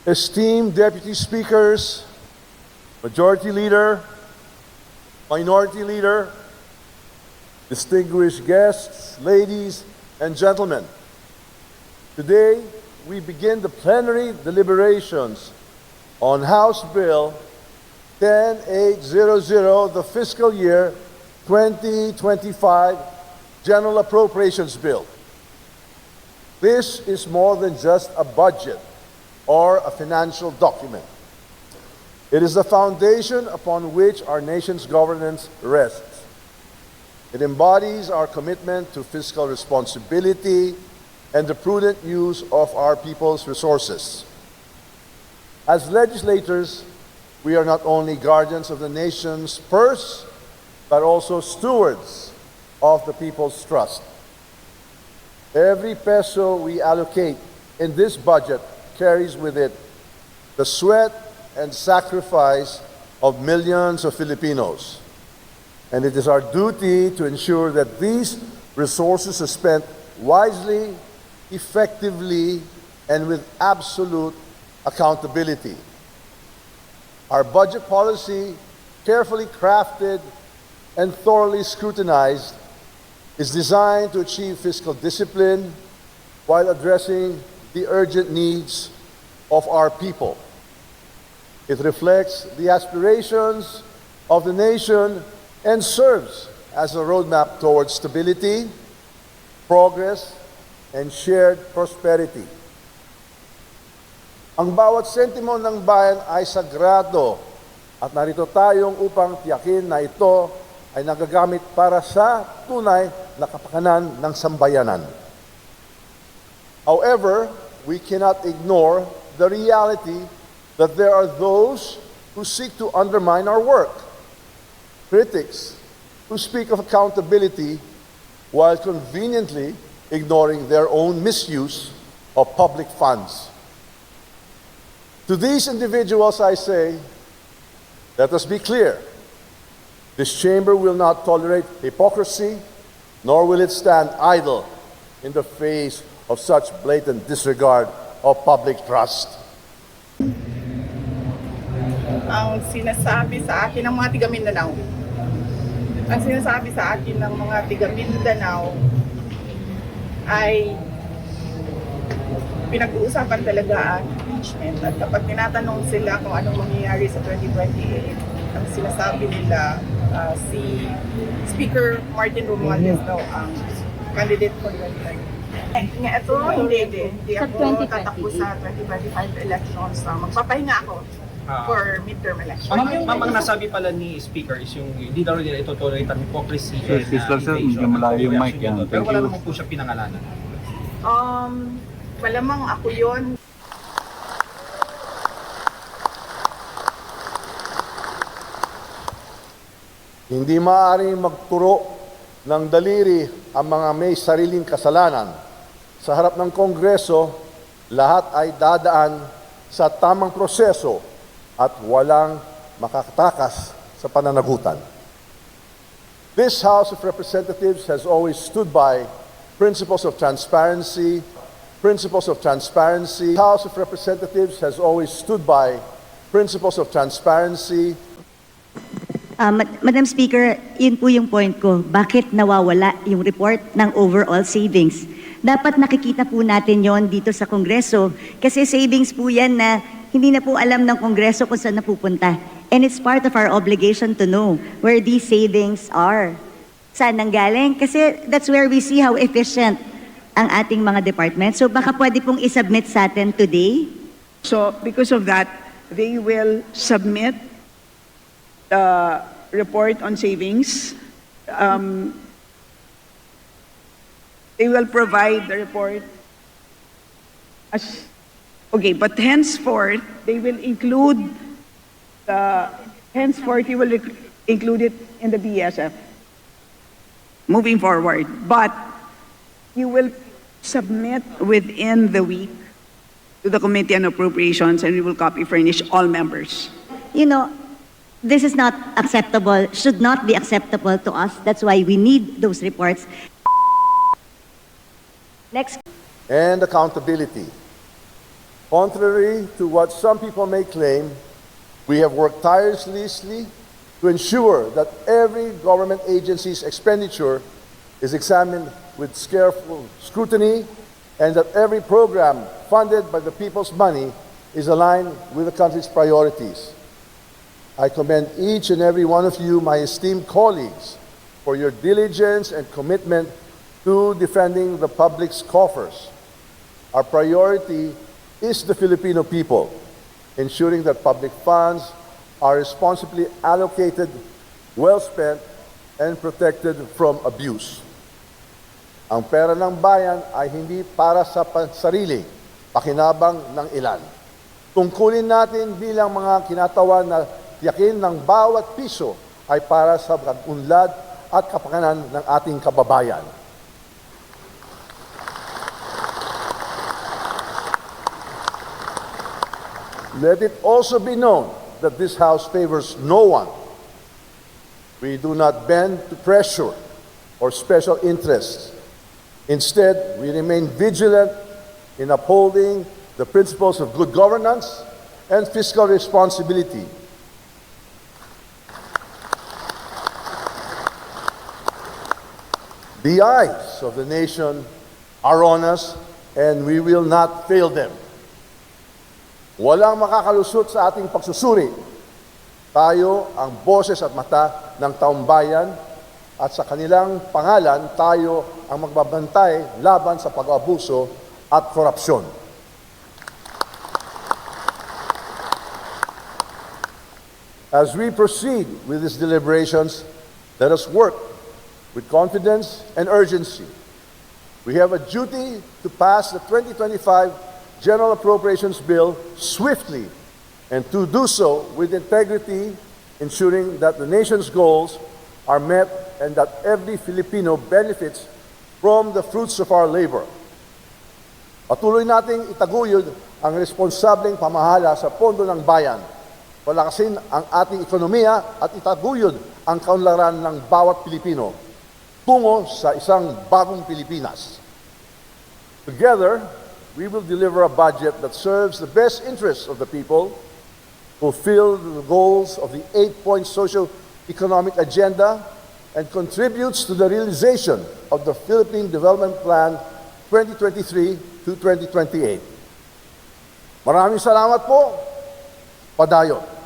esteemed deputy speakers, majority leader, minority leader, distinguished guests, ladies and gentlemen. Today, we begin the plenary deliberations on House Bill 10800, the fiscal year 2025 General Appropriations Bill. This is more than just a budget or a financial document. It is the foundation upon which our nation's governance rests. It embodies our commitment to fiscal responsibility and the prudent use of our people's resources. As legislators, we are not only guardians of the nation's purse, but also stewards of the people's trust. Every peso we allocate in this budget carries with it the sweat and sacrifice of millions of Filipinos. And it is our duty to ensure that these resources are spent wisely, effectively, and with absolute accountability. Our budget policy, carefully crafted and thoroughly scrutinized, is designed to achieve fiscal discipline while addressing the urgent needs of our people. It reflects the aspirations of the nation and serves as a roadmap towards stability, progress, and shared prosperity. Ang bawat sentimo ng bayan ay sagrado at narito tayong upang tiyakin na ito ay nagagamit para sa tunay na kapakanan ng sambayanan. However, we cannot ignore the reality that there are those who seek to undermine our work. Critics who speak of accountability while conveniently ignoring their own misuse of public funds. To these individuals, I say, let us be clear. This chamber will not tolerate hypocrisy, nor will it stand idle in the face of such blatant disregard of public trust. Ang sinasabi sa akin ng mga tiga Mindanao, ang sinasabi sa akin ng mga tiga Mindanao ay pinag-uusapan talaga ang impeachment. At kapag tinatanong sila kung anong mangyayari sa 2028, ang sinasabi nila si Speaker Martin Romualdez daw ang candidate for 2030. Ito, hindi ako tatakbo sa 2025 elections. Magpapahinga ako for midterm elections. Ma'am, ang nasabi pala ni Speaker is yung hindi daw nila itotolerate ang hypocrisy and sir, medyo malayo yung mic yan. Pero wala naman po siya pinangalanan. Malamang ako yun. Hindi maaaring magturo ng daliri ang mga may sariling kasalanan. Sa harap ng Kongreso, lahat ay dadaan sa tamang proseso at walang makakatakas sa pananagutan. This House of Representatives has always stood by principles of transparency. House of Representatives has always stood by principles of transparency. Madam Speaker, yun po yung point ko. Bakit nawawala yung report ng overall savings? Dapat nakikita po natin yon dito sa Kongreso kasi savings po yan na hindi na po alam ng Kongreso kung saan napupunta. And it's part of our obligation to know where these savings are. Saan nanggaling? Kasi that's where we see how efficient ang ating mga departments. So baka pwede pong isubmit sa atin today. So because of that, they will submit the report on savings. They will provide the report as okay, but henceforth they will include you will include it in the BSF moving forward. But you will submit within the week to the Committee on Appropriations, and we will copy furnish all members. You know, this is not acceptable, should not be acceptable to us. That's why we need those reports. Next. And accountability. Contrary to what some people may claim, we have worked tirelessly to ensure that every government agency's expenditure is examined with careful scrutiny and that every program funded by the people's money is aligned with the country's priorities. I commend each and every one of you, my esteemed colleagues, for your diligence and commitment to defending the public's coffers. Our priority is the Filipino people, ensuring that public funds are responsibly allocated, well spent, and protected from abuse. Ang pera ng bayan ay hindi para sa sarili, pakinabang ng ilan. Tungkulin natin bilang mga kinatawan na tiyakin ng bawat piso ay para sa pag-unlad at kapakanan ng ating kababayan. Let it also be known that this House favors no one. We do not bend to pressure or special interests. Instead, we remain vigilant in upholding the principles of good governance and fiscal responsibility. The eyes of the nation are on us, and we will not fail them. Walang makakalusot sa ating pagsusuri. Tayo ang boses at mata ng taumbayan at sa kanilang pangalan tayo ang magbabantay laban sa pag-abuso at korupsyon. As we proceed with these deliberations, let us work with confidence and urgency. We have a duty to pass the 2025 General Appropriations Bill swiftly and to do so with integrity, ensuring that the nation's goals are met and that every Filipino benefits from the fruits of our labor. Patuloy nating itaguyod ang responsableng pamahala sa pondo ng bayan, palakasin ang ating ekonomiya at itaguyod ang kaunlaran ng bawat Pilipino tungo sa isang bagong Pilipinas. Together, we will deliver a budget that serves the best interests of the people, fulfill the goals of the 8-point socio-economic agenda, and contributes to the realization of the Philippine Development Plan 2023 to 2028. Maraming salamat po. Padayon.